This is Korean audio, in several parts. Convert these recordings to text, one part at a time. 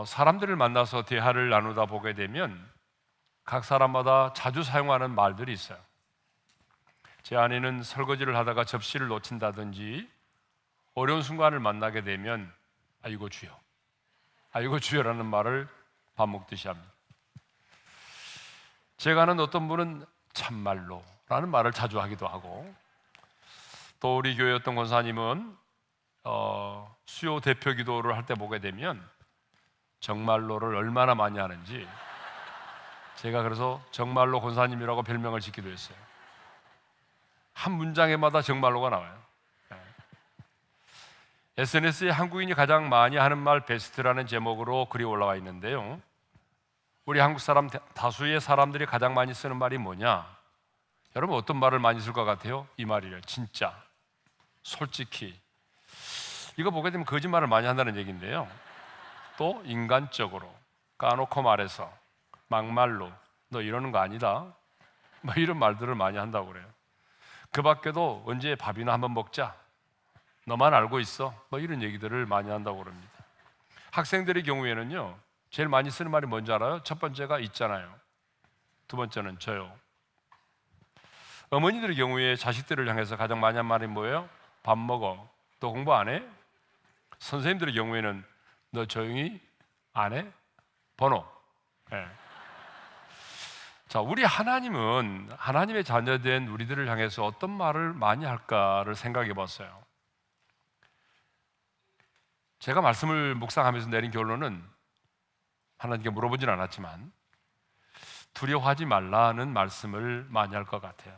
사람들을 만나서 대화를 나누다 보게 되면 각 사람마다 자주 사용하는 말들이 있어요. 제 아내는 설거지를 하다가 접시를 놓친다든지 어려운 순간을 만나게 되면 아이고 주여, 아이고 주여라는 말을 밥 먹듯이 합니다. 제가 아는 어떤 분은 참말로 라는 말을 자주 하기도 하고, 또 우리 교회 어떤 권사님은 수요 대표 기도를 할 때 보게 되면 정말로를 얼마나 많이 하는지, 제가 그래서 정말로 권사님이라고 별명을 짓기도 했어요. 한 문장에마다 정말로가 나와요. SNS에 한국인이 가장 많이 하는 말 베스트라는 제목으로 글이 올라와 있는데요, 우리 한국 사람 다수의 사람들이 가장 많이 쓰는 말이 뭐냐? 여러분 어떤 말을 많이 쓸 것 같아요? 이 말이래요. 진짜, 솔직히. 이거 보게 되면 거짓말을 많이 한다는 얘기인데요, 또 인간적으로, 까놓고 말해서, 막말로, 너 이러는 거 아니다, 뭐 이런 말들을 많이 한다고 그래요. 그 밖에도 언제 밥이나 한번 먹자, 너만 알고 있어, 뭐 이런 얘기들을 많이 한다고 그럽니다. 학생들의 경우에는요, 제일 많이 쓰는 말이 뭔지 알아요? 첫 번째가 있잖아요. 두 번째는 저요. 어머니들의 경우에 자식들을 향해서 가장 많이 한 말이 뭐예요? 밥 먹어, 너 공부 안 해? 선생님들의 경우에는 너 조용히 안 해? 번호. 네. 자, 우리 하나님은 하나님의 자녀된 우리들을 향해서 어떤 말을 많이 할까를 생각해 봤어요. 제가 말씀을 묵상하면서 내린 결론은, 하나님께 물어보진 않았지만 두려워하지 말라는 말씀을 많이 할 것 같아요.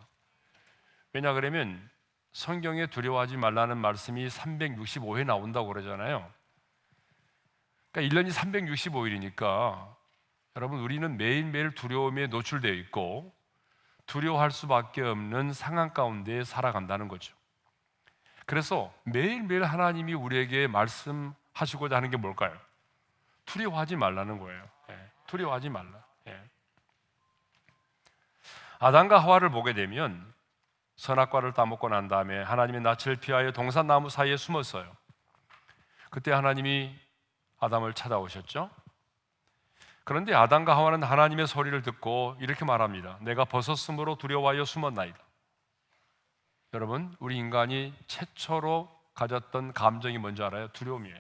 왜냐 그러면 성경에 두려워하지 말라는 말씀이 365회 나온다고 그러잖아요. 그러니까 1년이 365일이니까 여러분, 우리는 매일매일 두려움에 노출되어 있고 두려워할 수밖에 없는 상황 가운데 살아간다는 거죠. 그래서 매일매일 하나님이 우리에게 말씀하시고자 하는 게 뭘까요? 두려워하지 말라는 거예요. 두려워하지 말라. 아담과 하와를 보게 되면 선악과를 따먹고 난 다음에 하나님의 낯을 피하여 동산나무 사이에 숨었어요. 그때 하나님이 아담을 찾아오셨죠. 그런데 아담과 하와는 하나님의 소리를 듣고 이렇게 말합니다. 내가 벗었으므로 두려워하여 숨었나이다. 여러분, 우리 인간이 최초로 가졌던 감정이 뭔지 알아요? 두려움이에요.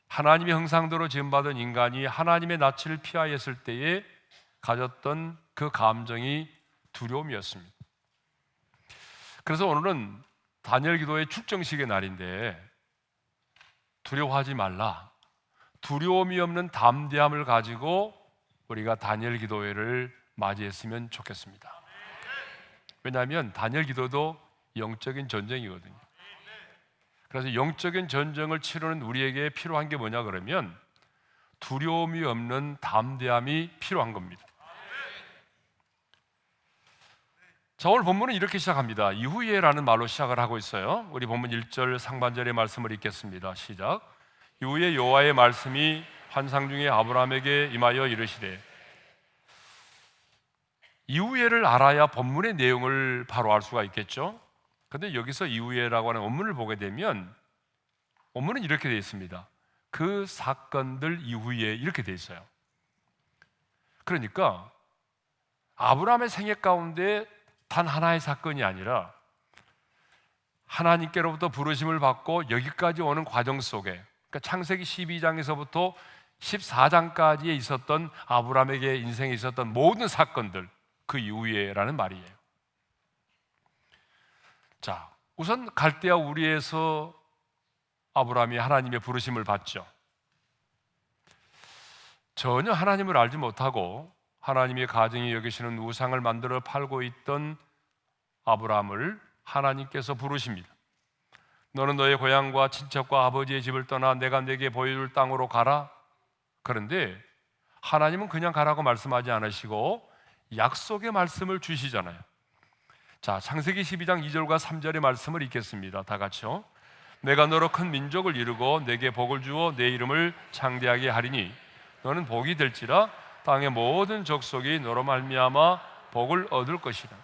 하나님의 형상대로 지음받은 인간이 하나님의 낯을 피하였을 때에 가졌던 그 감정이 두려움이었습니다. 그래서 오늘은 다니엘 기도의 축정식의 날인데, 두려워하지 말라, 두려움이 없는 담대함을 가지고 우리가 다니엘 기도회를 맞이했으면 좋겠습니다. 왜냐하면 다니엘 기도도 영적인 전쟁이거든요. 그래서 영적인 전쟁을 치르는 우리에게 필요한 게 뭐냐 그러면 두려움이 없는 담대함이 필요한 겁니다. 자, 오늘 본문은 이렇게 시작합니다. 이후에라는 말로 시작을 하고 있어요. 우리 본문 1절 상반절의 말씀을 읽겠습니다. 시작. 이후에 여호와의 말씀이 환상 중에 아브라함에게 임하여 이르시되. 이후에를 알아야 본문의 내용을 바로 알 수가 있겠죠. 그런데 여기서 이후에라고 하는 원문을 보게 되면 원문은 이렇게 되어 있습니다. 그 사건들 이후에 이렇게 되어 있어요. 그러니까 아브라함의 생애 가운데 단 하나의 사건이 아니라 하나님께로부터 부르심을 받고 여기까지 오는 과정 속에, 그러니까 창세기 12장에서부터 14장까지에 있었던 아브라함에게 인생에 있었던 모든 사건들, 그 이후에라는 말이에요. 자, 우선 갈대아 우리에서 아브라함이 하나님의 부르심을 받죠. 전혀 하나님을 알지 못하고 하나님의 가정이 여기시는 우상을 만들어 팔고 있던 아브라함을 하나님께서 부르십니다. 너는 너의 고향과 친척과 아버지의 집을 떠나 내가 내게 보여줄 땅으로 가라. 그런데 하나님은 그냥 가라고 말씀하지 않으시고 약속의 말씀을 주시잖아요. 자, 창세기 12장 2절과 3절의 말씀을 읽겠습니다. 다 같이요. 내가 너로 큰 민족을 이루고 내게 복을 주어 내 이름을 창대하게 하리니 너는 복이 될지라 땅의 모든 족속이 너로 말미암아 복을 얻을 것이라.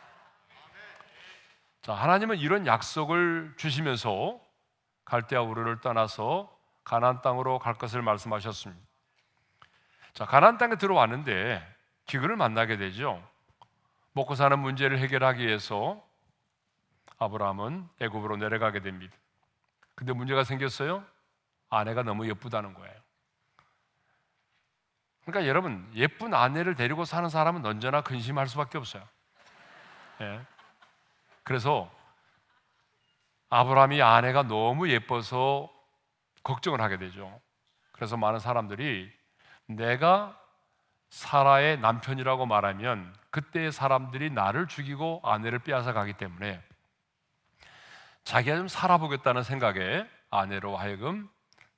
자, 하나님은 이런 약속을 주시면서 갈대아 우르를 떠나서 가나안 땅으로 갈 것을 말씀하셨습니다. 자, 가나안 땅에 들어왔는데 기근을 만나게 되죠. 먹고 사는 문제를 해결하기 위해서 아브라함은 애굽으로 내려가게 됩니다. 근데 문제가 생겼어요. 아내가 너무 예쁘다는 거예요. 그러니까 여러분, 예쁜 아내를 데리고 사는 사람은 언제나 근심할 수밖에 없어요. 예. 그래서 아브라함이 아내가 너무 예뻐서 걱정을 하게 되죠. 그래서 많은 사람들이 내가 사라의 남편이라고 말하면 그때의 사람들이 나를 죽이고 아내를 빼앗아 가기 때문에 자기가 좀 살아보겠다는 생각에 아내로 하여금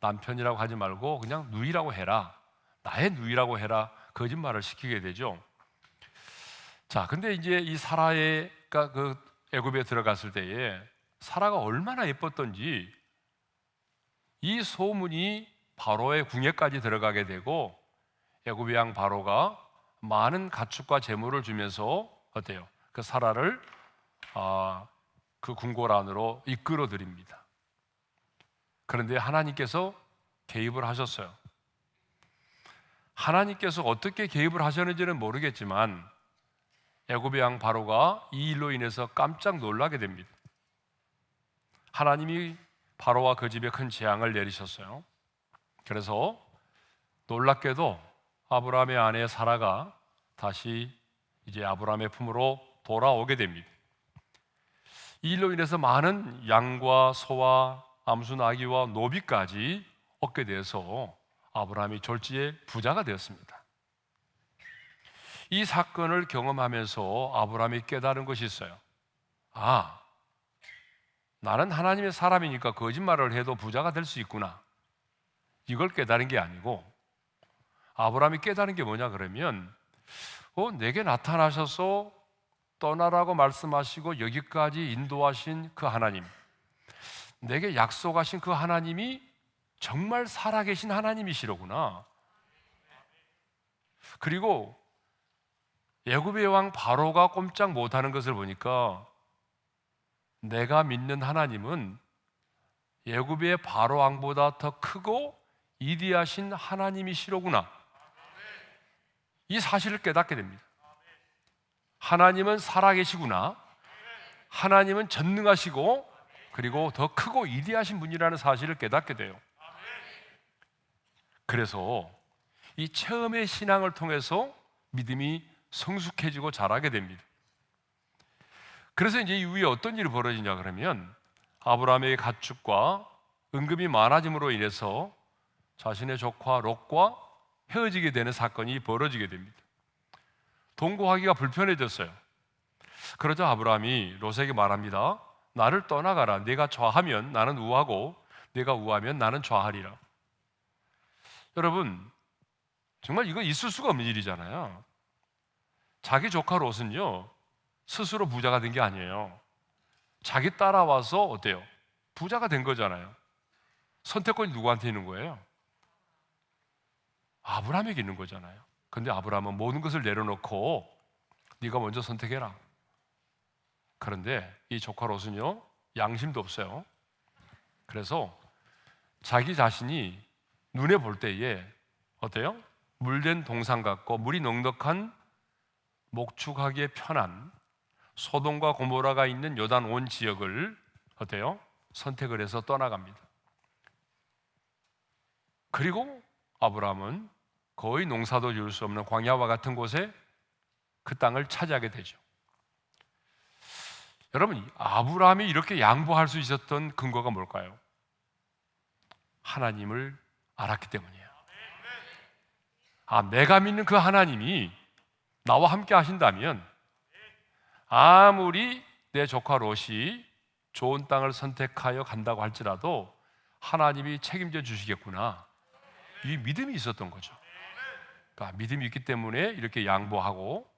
남편이라고 하지 말고 그냥 누이라고 해라, 나의 누이라고 해라, 거짓말을 시키게 되죠. 자, 근데 이제 이 사라가 그 애굽에 들어갔을 때에 사라가 얼마나 예뻤던지 이 소문이 바로의 궁예까지 들어가게 되고 애굽의 왕 바로가 많은 가축과 재물을 주면서 어때요? 그 사라를 그 궁궐 안으로 이끌어 드립니다. 그런데 하나님께서 개입을 하셨어요. 하나님께서 어떻게 개입을 하셨는지는 모르겠지만 애굽의 왕 바로가 이 일로 인해서 깜짝 놀라게 됩니다. 하나님이 바로와 그 집에 큰 재앙을 내리셨어요. 그래서 놀랍게도 아브라함의 아내 사라가 다시 이제 아브라함의 품으로 돌아오게 됩니다. 이 일로 인해서 많은 양과 소와 암수 나귀와 노비까지 얻게 돼서 아브라함이 졸지에 부자가 되었습니다. 이 사건을 경험하면서 아브라함이 깨달은 것이 있어요. 아, 나는 하나님의 사람이니까 거짓말을 해도 부자가 될 수 있구나. 이걸 깨달은 게 아니고 아브라함이 깨달은 게 뭐냐 그러면 내게 나타나셔서 떠나라고 말씀하시고 여기까지 인도하신 그 하나님, 내게 약속하신 그 하나님이 정말 살아계신 하나님이시로구나. 그리고 애굽의 왕 바로가 꼼짝 못하는 것을 보니까 내가 믿는 하나님은 애굽의 바로 왕보다 더 크고 위대하신 하나님이시로구나. 이 사실을 깨닫게 됩니다. 하나님은 살아계시구나. 하나님은 전능하시고 그리고 더 크고 위대하신 분이라는 사실을 깨닫게 돼요. 그래서 이 처음의 신앙을 통해서 믿음이 성숙해지고 자라게 됩니다. 그래서 이제 이후에 어떤 일이 벌어지냐 그러면 아브라함의 가축과 은금이 많아짐으로 인해서 자신의 조카 롯과 헤어지게 되는 사건이 벌어지게 됩니다. 동거하기가 불편해졌어요. 그러자 아브라함이 롯에게 말합니다. 나를 떠나가라. 네가 좌하면 나는 우하고 네가 우하면 나는 좌하리라. 여러분, 정말 이거 있을 수가 없는 일이잖아요. 자기 조카 롯은요 스스로 부자가 된 게 아니에요. 자기 따라와서 어때요? 부자가 된 거잖아요. 선택권이 누구한테 있는 거예요? 아브라함에게 있는 거잖아요. 근데 아브라함은 모든 것을 내려놓고 네가 먼저 선택해라. 그런데 이 조카 롯은요 양심도 없어요. 그래서 자기 자신이 눈에 볼 때에 어때요? 물된 동산 같고 물이 넉넉한 목축하기에 편한 소돔과 고모라가 있는 요단 온 지역을 어때요? 선택을 해서 떠나갑니다. 그리고 아브라함은 거의 농사도 지을 수 없는 광야와 같은 곳에 그 땅을 차지하게 되죠. 여러분, 아브라함이 이렇게 양보할 수 있었던 근거가 뭘까요? 하나님을 알았기 때문이에요. 내가 믿는 그 하나님이 나와 함께 하신다면 아무리 내 조카 롯이 좋은 땅을 선택하여 간다고 할지라도 하나님이 책임져 주시겠구나. 이 믿음이 있었던 거죠. 그러니까 믿음이 있기 때문에 이렇게 양보하고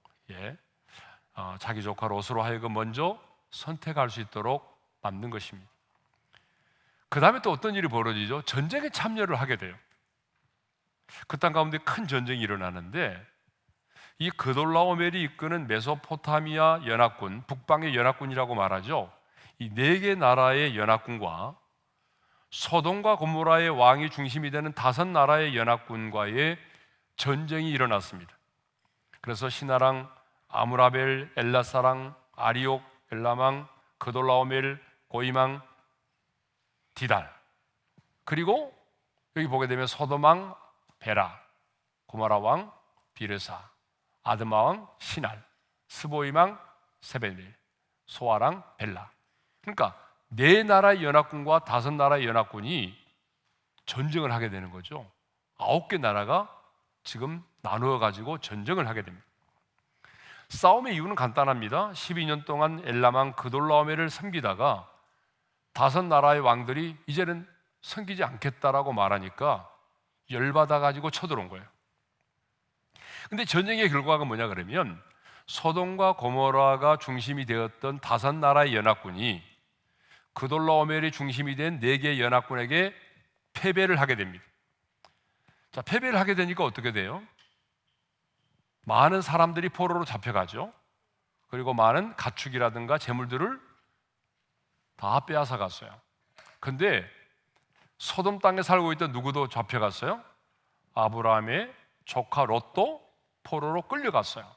자기 조카 롯으로 하여금 먼저 선택할 수 있도록 만든 것입니다. 그 다음에 또 어떤 일이 벌어지죠? 전쟁에 참여를 하게 돼요. 그 땅 가운데 큰 전쟁이 일어나는데 이 그돌라오멜이 이끄는 메소포타미아 연합군, 북방의 연합군이라고 말하죠. 이 네 개 나라의 연합군과 소돔과 고모라의 왕이 중심이 되는 5나라의 연합군과의 전쟁이 일어났습니다. 그래서 시나랑, 아무라벨, 엘라사랑, 아리옥, 엘라망, 그돌라오멜, 고이망, 디달, 그리고 여기 보게 되면 소돔왕 베라, 고모라 왕 비르사, 아드마 왕 시날, 스보임왕 세베닐, 소아랑 벨라. 그러니까 4나라의 연합군과 5나라의 연합군이 전쟁을 하게 되는 거죠. 9개 나라가 지금 나누어 가지고 전쟁을 하게 됩니다. 싸움의 이유는 간단합니다. 12년 동안 엘라망 그돌라오멜을 섬기다가 5나라의 왕들이 이제는 섬기지 않겠다라고 말하니까 열받아 가지고 쳐들어온 거예요. 근데 전쟁의 결과가 뭐냐 그러면 소돔과 고모라가 중심이 되었던 5나라의 연합군이 그돌라오멜이 중심이 된 4개의 연합군에게 패배를 하게 됩니다. 자, 패배를 하게 되니까 어떻게 돼요? 많은 사람들이 포로로 잡혀가죠. 그리고 많은 가축이라든가 재물들을 다 빼앗아 갔어요. 근데 소돔 땅에 살고 있던 누구도 잡혀갔어요? 아브라함의 조카 롯도 포로로 끌려갔어요.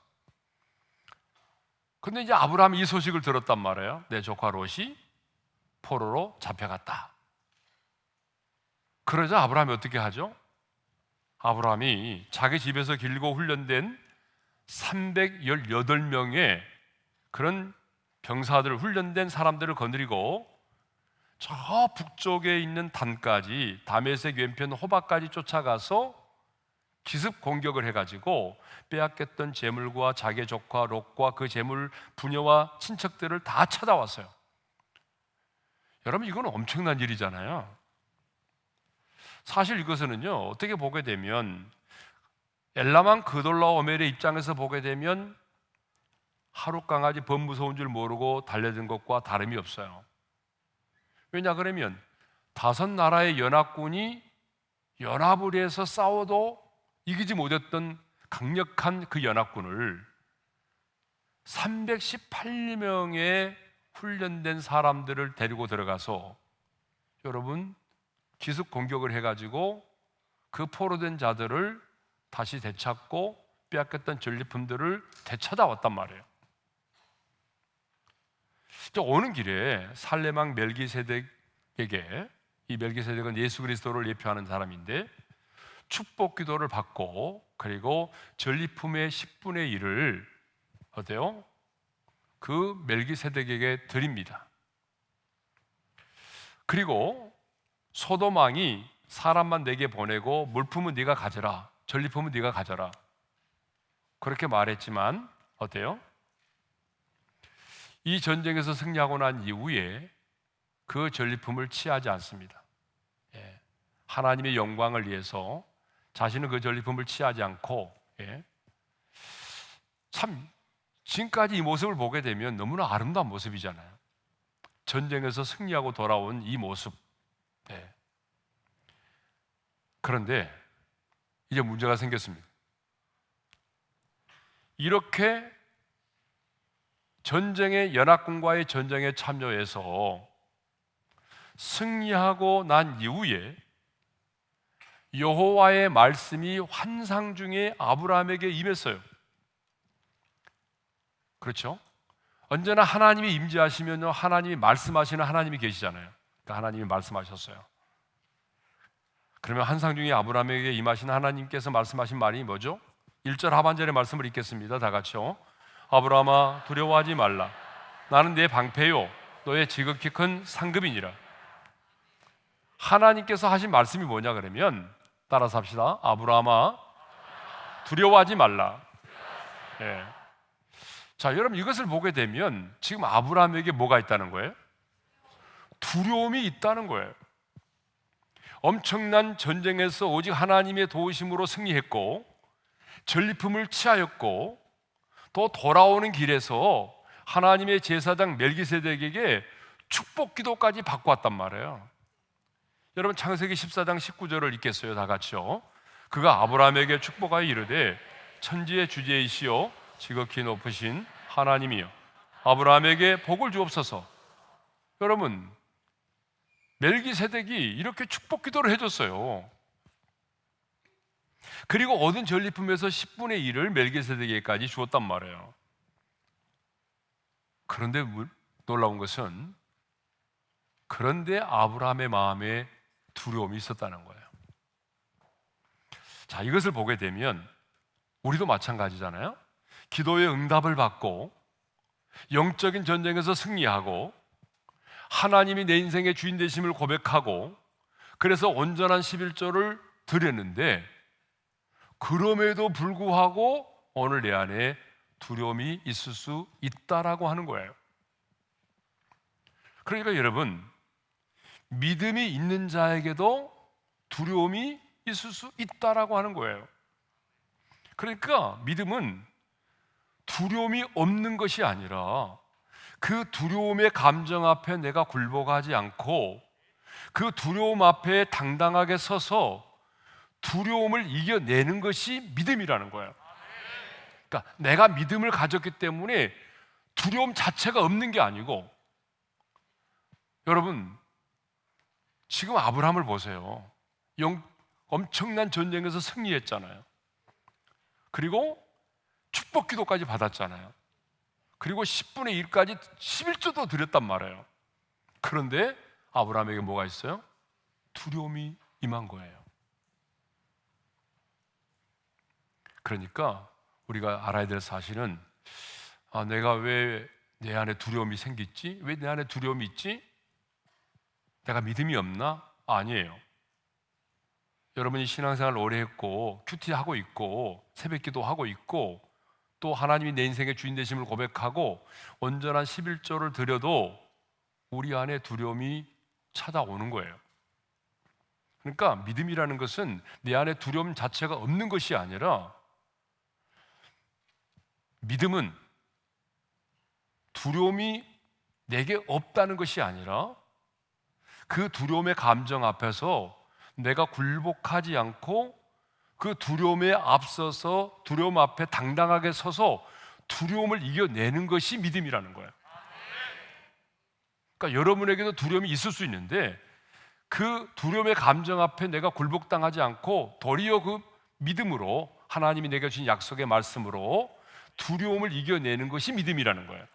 근데 이제 아브라함이 이 소식을 들었단 말이에요. 내 조카 롯이 포로로 잡혀갔다. 그러자 아브라함이 어떻게 하죠? 아브라함이 자기 집에서 길고 훈련된 318명의 그런 병사들, 훈련된 사람들을 거느리고 저 북쪽에 있는 단까지, 다메섹 왼편 호박까지 쫓아가서 기습 공격을 해가지고 빼앗겼던 재물과 자기 조카 롯과 그 재물 부녀와 친척들을 다 찾아왔어요. 여러분, 이건 엄청난 일이잖아요. 사실 이것은요, 어떻게 보게 되면 엘라만 그돌라오멜의 입장에서 보게 되면 하룻강아지 범 무서운 줄 모르고 달려든 것과 다름이 없어요. 왜냐 그러면 5나라의 연합군이 연합을 해서 싸워도 이기지 못했던 강력한 그 연합군을 318명의 훈련된 사람들을 데리고 들어가서 여러분 기습 공격을 해가지고 그 포로된 자들을 다시 되찾고 빼앗겼던 전리품들을 되찾아왔단 말이에요. 오는 길에 살레망 멜기세덱에게, 이 멜기세덱은 예수 그리스도를 예표하는 사람인데 축복 기도를 받고 그리고 전리품의 10분의 1을 어때요? 그 멜기세덱에게 드립니다. 그리고 소돔 왕이 사람만 내게 보내고 물품은 네가 가져라, 전리품은 네가 가져라, 그렇게 말했지만 어때요? 이 전쟁에서 승리하고 난 이후에 그 전리품을 취하지 않습니다. 하나님의 영광을 위해서 자신은 그 전리품을 취하지 않고, 참 지금까지 이 모습을 보게 되면 너무나 아름다운 모습이잖아요. 전쟁에서 승리하고 돌아온 이 모습. 그런데 이제 문제가 생겼습니다. 이렇게 전쟁의 연합군과의 전쟁에 참여해서 승리하고 난 이후에 여호와의 말씀이 환상 중에 아브라함에게 임했어요. 그렇죠? 언제나 하나님이 임재하시면요, 하나님이 말씀하시는 하나님이 계시잖아요. 그러니까 하나님이 말씀하셨어요. 그러면 환상 중에 아브라함에게 임하신 하나님께서 말씀하신 말이 뭐죠? 1절 하반절의 말씀을 읽겠습니다. 다 같이요. 아브라함아 두려워하지 말라. 나는 내 방패요 너의 지극히 큰 상급이니라. 하나님께서 하신 말씀이 뭐냐 그러면 따라서 합시다. 아브라함아 두려워하지 말라. 자, 여러분 이것을 보게 되면 지금 아브라함에게 뭐가 있다는 거예요? 두려움이 있다는 거예요. 엄청난 전쟁에서 오직 하나님의 도우심으로 승리했고 전리품을 취하였고 또 돌아오는 길에서 하나님의 제사장 멜기세덱에게 축복 기도까지 받고 왔단 말이에요. 여러분 창세기 14장 19절을 읽겠어요. 다 같이요. 그가 아브라함에게 축복하여 이르되 천지의 주제이시오 지극히 높으신 하나님이여 아브라함에게 복을 주옵소서. 여러분 멜기세덱이 이렇게 축복 기도를 해줬어요. 그리고 얻은 전리품에서 10분의 1을 멜기세덱에게까지 주었단 말이에요. 그런데 놀라운 것은, 그런데 아브라함의 마음에 두려움이 있었다는 거예요. 자, 이것을 보게 되면 우리도 마찬가지잖아요. 기도의 응답을 받고 영적인 전쟁에서 승리하고 하나님이 내 인생의 주인 되심을 고백하고 그래서 온전한 11조를 드렸는데, 그럼에도 불구하고 오늘 내 안에 두려움이 있을 수 있다라고 하는 거예요. 그러니까 여러분, 믿음이 있는 자에게도 두려움이 있을 수 있다라고 하는 거예요. 그러니까 믿음은 두려움이 없는 것이 아니라 그 두려움의 감정 앞에 내가 굴복하지 않고 그 두려움 앞에 당당하게 서서 두려움을 이겨내는 것이 믿음이라는 거예요. 그러니까 내가 믿음을 가졌기 때문에 두려움 자체가 없는 게 아니고, 여러분 지금 아브라함을 보세요. 엄청난 전쟁에서 승리했잖아요. 그리고 축복 기도까지 받았잖아요. 그리고 10분의 1까지 11조도 드렸단 말이에요. 그런데 아브라함에게 뭐가 있어요? 두려움이 임한 거예요. 그러니까 우리가 알아야 될 사실은, 내가 왜 내 안에 두려움이 생겼지? 왜 내 안에 두려움이 있지? 내가 믿음이 없나? 아니에요. 여러분이 신앙생활 오래 했고 큐티하고 있고 새벽기도 하고 있고 또 하나님이 내 인생의 주인 되심을 고백하고 온전한 11조를 드려도 우리 안에 두려움이 찾아오는 거예요. 그러니까 믿음이라는 것은 내 안에 두려움 자체가 없는 것이 아니라, 믿음은 두려움이 내게 없다는 것이 아니라 그 두려움의 감정 앞에서 내가 굴복하지 않고 그 두려움에 앞서서 두려움 앞에 당당하게 서서 두려움을 이겨내는 것이 믿음이라는 거예요. 그러니까 여러분에게도 두려움이 있을 수 있는데 그 두려움의 감정 앞에 내가 굴복당하지 않고 도리어 그 믿음으로, 하나님이 내게 주신 약속의 말씀으로 두려움을 이겨내는 것이 믿음이라는 거예요.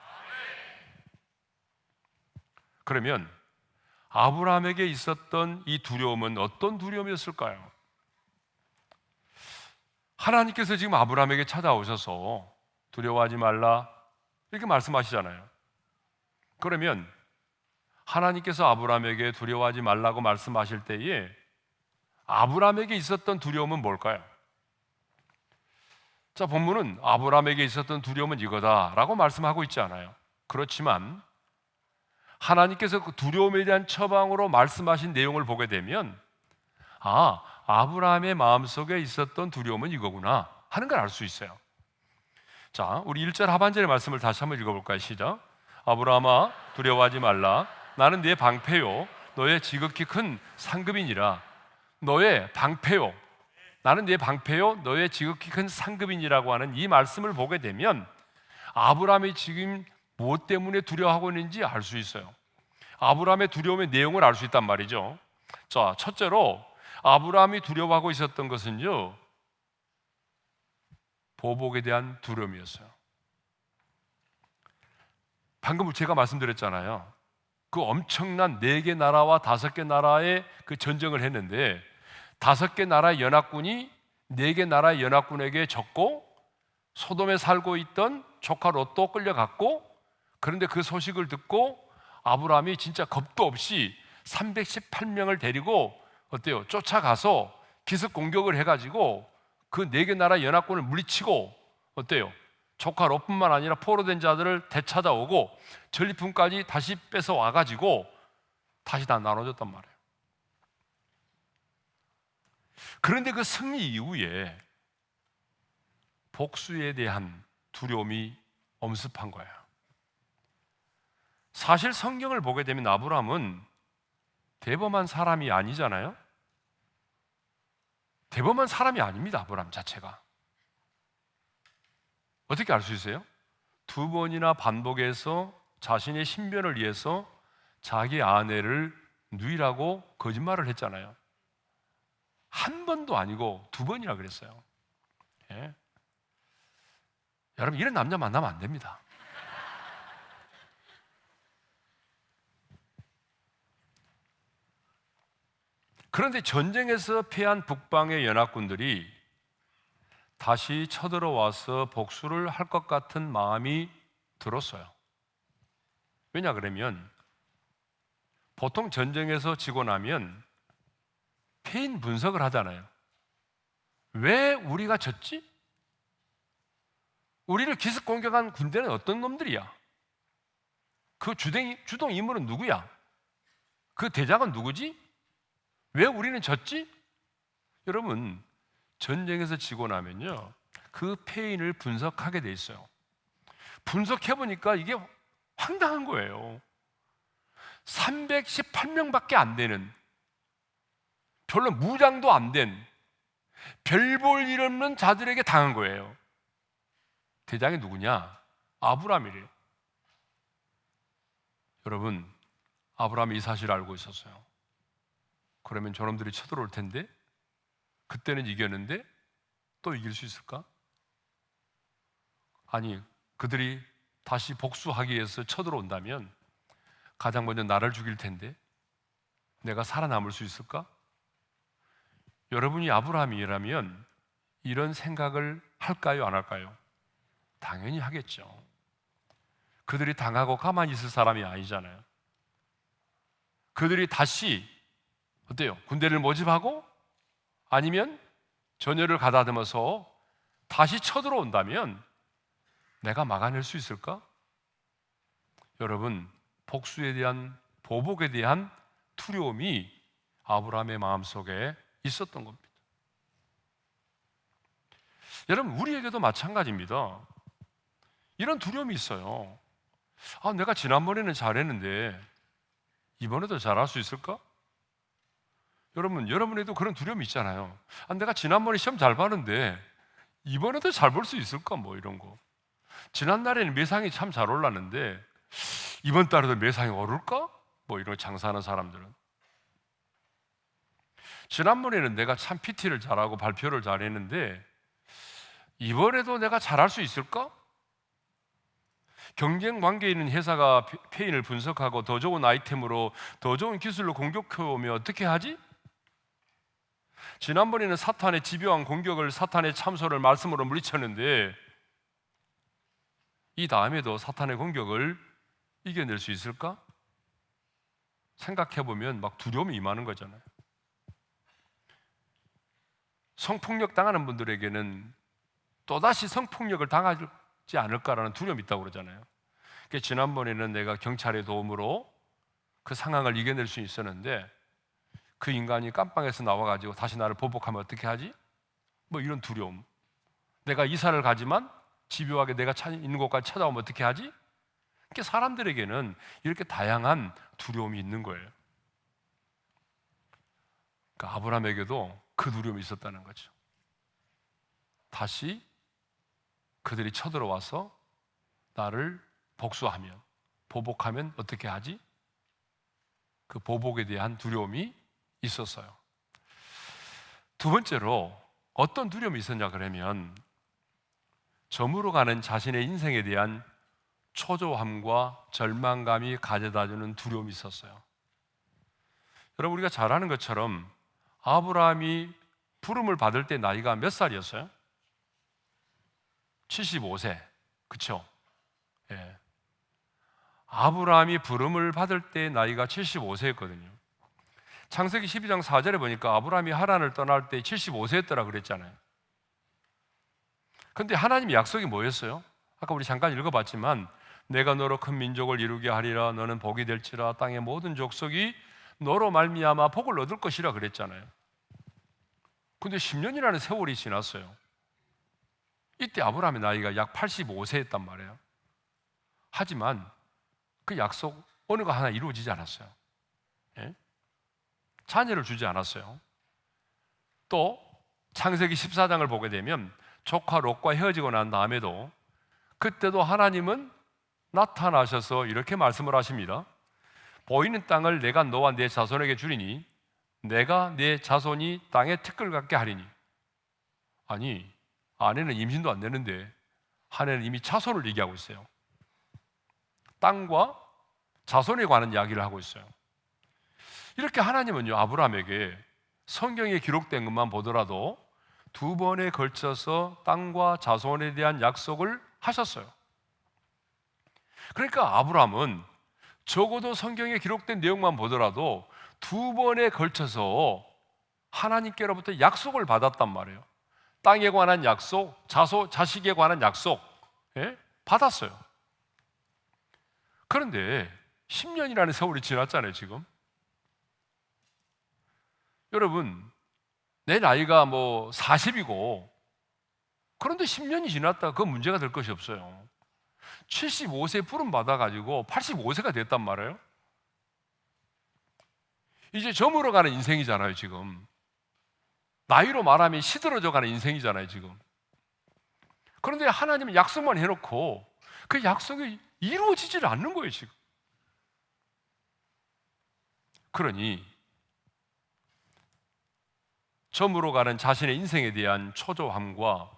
그러면 아브라함에게 있었던 이 두려움은 어떤 두려움이었을까요? 하나님께서 지금 아브라함에게 찾아오셔서 두려워하지 말라 이렇게 말씀하시잖아요. 그러면 하나님께서 아브라함에게 두려워하지 말라고 말씀하실 때에 아브라함에게 있었던 두려움은 뭘까요? 자, 본문은 아브라함에게 있었던 두려움은 이거다라고 말씀하고 있지 않아요. 그렇지만 하나님께서 그 두려움에 대한 처방으로 말씀하신 내용을 보게 되면, 아브라함의 마음속에 있었던 두려움은 이거구나 하는 걸 알 수 있어요. 자, 우리 1절 하반절의 말씀을 다시 한번 읽어볼까요? 시작. 아브라함아 두려워하지 말라. 나는 네 방패요 너의 지극히 큰 상급이니라. 너의 방패요, 나는 네 방패요 너의 지극히 큰 상급이니라고 하는 이 말씀을 보게 되면 아브라함이 지금 무엇 때문에 두려워하고 있는지 알 수 있어요. 아브라함의 두려움의 내용을 알 수 있단 말이죠. 자, 첫째로 아브라함이 두려워하고 있었던 것은요, 보복에 대한 두려움이었어요. 방금 제가 말씀드렸잖아요. 그 엄청난 4개 나라와 5개 나라의 그 전쟁을 했는데 5개 나라의 연합군이 4개 나라의 연합군에게 졌고 소돔에 살고 있던 조카 롯도 끌려갔고, 그런데 그 소식을 듣고 아브라함이 진짜 겁도 없이 318명을 데리고 어때요? 쫓아가서 기습 공격을 해가지고 그 4개 나라 연합군을 물리치고 어때요? 조카 롯뿐만 아니라 포로된 자들을 되찾아오고 전리품까지 다시 뺏어 와가지고 다시 다 나눠줬단 말이에요. 그런데 그 승리 이후에 복수에 대한 두려움이 엄습한 거예요. 사실 성경을 보게 되면 아브라함은 대범한 사람이 아니잖아요. 대범한 사람이 아닙니다. 아브라함 자체가. 어떻게 알 수 있어요? 2번이나 반복해서 자신의 신변을 위해서 자기 아내를 누이라고 거짓말을 했잖아요. 한 번도 아니고 2번이나 그랬어요. 예? 여러분, 이런 남자 만나면 안 됩니다. 그런데 전쟁에서 패한 북방의 연합군들이 다시 쳐들어와서 복수를 할 것 같은 마음이 들었어요. 왜냐 그러면 보통 전쟁에서 지고 나면 패인 분석을 하잖아요. 왜 우리가 졌지? 우리를 기습 공격한 군대는 어떤 놈들이야? 그 주동 인물은 누구야? 그 대장은 누구지? 왜 우리는 졌지? 여러분, 전쟁에서 지고 나면요, 그 패인을 분석하게 돼 있어요. 분석해보니까 이게 황당한 거예요. 318명밖에 안 되는, 별로 무장도 안 된, 별 볼 일 없는 자들에게 당한 거예요. 대장이 누구냐? 아브라함이래요. 여러분, 아브라함이 이 사실을 알고 있었어요. 그러면 저놈들이 쳐들어올 텐데, 그때는 이겼는데 또 이길 수 있을까? 아니, 그들이 다시 복수하기 위해서 쳐들어온다면 가장 먼저 나를 죽일 텐데 내가 살아남을 수 있을까? 여러분이 아브라함이라면 이런 생각을 할까요, 안 할까요? 당연히 하겠죠. 그들이 당하고 가만히 있을 사람이 아니잖아요. 그들이 다시 어때요? 군대를 모집하고 아니면 전열을 가다듬어서 다시 쳐들어온다면 내가 막아낼 수 있을까? 여러분, 복수에 대한, 보복에 대한 두려움이 아브라함의 마음속에 있었던 겁니다. 여러분, 우리에게도 마찬가지입니다. 이런 두려움이 있어요. 내가 지난번에는 잘했는데 이번에도 잘할 수 있을까? 여러분에도 그런 두려움이 있잖아요. 내가 지난번에 시험 잘 봤는데 이번에도 잘 볼 수 있을까? 뭐 이런 거. 지난날에는 매상이 참 잘 올랐는데 이번 달에도 매상이 오를까? 뭐 이런 장사하는 사람들은. 지난번에는 내가 참 PT를 잘하고 발표를 잘했는데 이번에도 내가 잘할 수 있을까? 경쟁 관계에 있는 회사가 패인을 분석하고 더 좋은 아이템으로 더 좋은 기술로 공격해오면 어떻게 하지? 지난번에는 사탄의 집요한 공격을, 사탄의 참소를 말씀으로 물리쳤는데 이 다음에도 사탄의 공격을 이겨낼 수 있을까? 생각해보면 막 두려움이 임하는 거잖아요. 성폭력 당하는 분들에게는 또다시 성폭력을 당하지 않을까라는 두려움이 있다고 그러잖아요. 그러니까 지난번에는 내가 경찰의 도움으로 그 상황을 이겨낼 수 있었는데 그 인간이 깜빵에서 나와가지고 다시 나를 보복하면 어떻게 하지? 뭐 이런 두려움. 내가 이사를 가지만 집요하게 내가 있는 곳까지 찾아오면 어떻게 하지? 그러니까 사람들에게는 이렇게 다양한 두려움이 있는 거예요. 그러니까 아브라함에게도 그 두려움이 있었다는 거죠. 다시 그들이 쳐들어와서 나를 복수하면, 보복하면 어떻게 하지? 그 보복에 대한 두려움이 있었어요. 두 번째로 어떤 두려움이 있었냐 그러면 저물어 가는 자신의 인생에 대한 초조함과 절망감이 가져다주는 두려움이 있었어요. 여러분, 우리가 잘 아는 것처럼 아브라함이 부름을 받을 때 나이가 몇 살이었어요? 75세. 그렇죠? 예. 아브라함이 부름을 받을 때 나이가 75세였거든요. 창세기 12장 4절에 보니까 아브라함이 하란을 떠날 때 75세였더라 그랬잖아요. 그런데 하나님의 약속이 뭐였어요? 아까 우리 잠깐 읽어봤지만 내가 너로 큰 민족을 이루게 하리라. 너는 복이 될지라. 땅의 모든 족속이 너로 말미암아 복을 얻을 것이라 그랬잖아요. 근데 10년이라는 세월이 지났어요. 이때 아브라함의 나이가 약 85세였단 말이에요. 하지만 그 약속 어느 거 하나 이루어지지 않았어요. 예? 자녀를 주지 않았어요. 또 창세기 14장을 보게 되면 조카 롯과 헤어지고 난 다음에도 그때도 하나님은 나타나셔서 이렇게 말씀을 하십니다. 보이는 땅을 내가 너와 내 자손에게 주리니 내가 내 자손이 땅에 특권을 갖게 하리니. 아니, 아내는 임신도 안 되는데 아내는 이미 자손을 얘기하고 있어요. 땅과 자손에 관한 이야기를 하고 있어요. 이렇게 하나님은요, 아브라함에게 성경에 기록된 것만 보더라도 2번에 걸쳐서 땅과 자손에 대한 약속을 하셨어요. 그러니까 아브라함은 적어도 성경에 기록된 내용만 보더라도 2번에 걸쳐서 하나님께로부터 약속을 받았단 말이에요. 땅에 관한 약속, 자식에 관한 약속, 받았어요. 그런데 10년이라는 세월이 지났잖아요, 지금. 여러분, 내 나이가 40이고 그런데 10년이 지났다, 그건 문제가 될 것이 없어요. 75세 부름 받아가지고 85세가 됐단 말이에요. 이제 저물어 가는 인생이잖아요, 지금. 나이로 말하면 시들어져 가는 인생이잖아요, 지금. 그런데 하나님은 약속만 해놓고 그 약속이 이루어지질 않는 거예요, 지금. 그러니 저물어 가는 자신의 인생에 대한 초조함과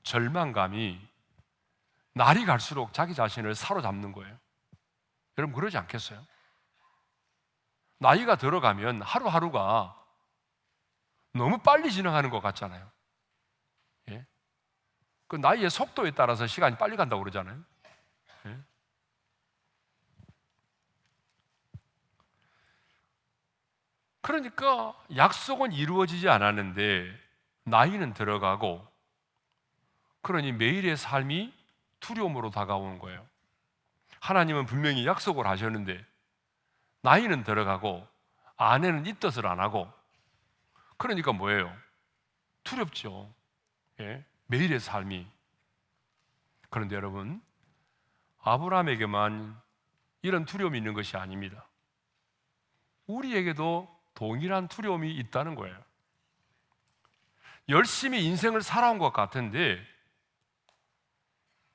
절망감이 날이 갈수록 자기 자신을 사로잡는 거예요. 여러분, 그러지 않겠어요? 나이가 들어가면 하루하루가 너무 빨리 지나가는 것 같잖아요. 예? 그 나이의 속도에 따라서 시간이 빨리 간다고 그러잖아요. 예? 그러니까 약속은 이루어지지 않았는데 나이는 들어가고, 그러니 매일의 삶이 두려움으로 다가오는 거예요. 하나님은 분명히 약속을 하셨는데 나이는 들어가고 아내는 이 뜻을 안 하고, 그러니까 뭐예요? 두렵죠. 예? 매일의 삶이. 그런데 여러분, 아브라함에게만 이런 두려움이 있는 것이 아닙니다. 우리에게도 동일한 두려움이 있다는 거예요. 열심히 인생을 살아온 것 같은데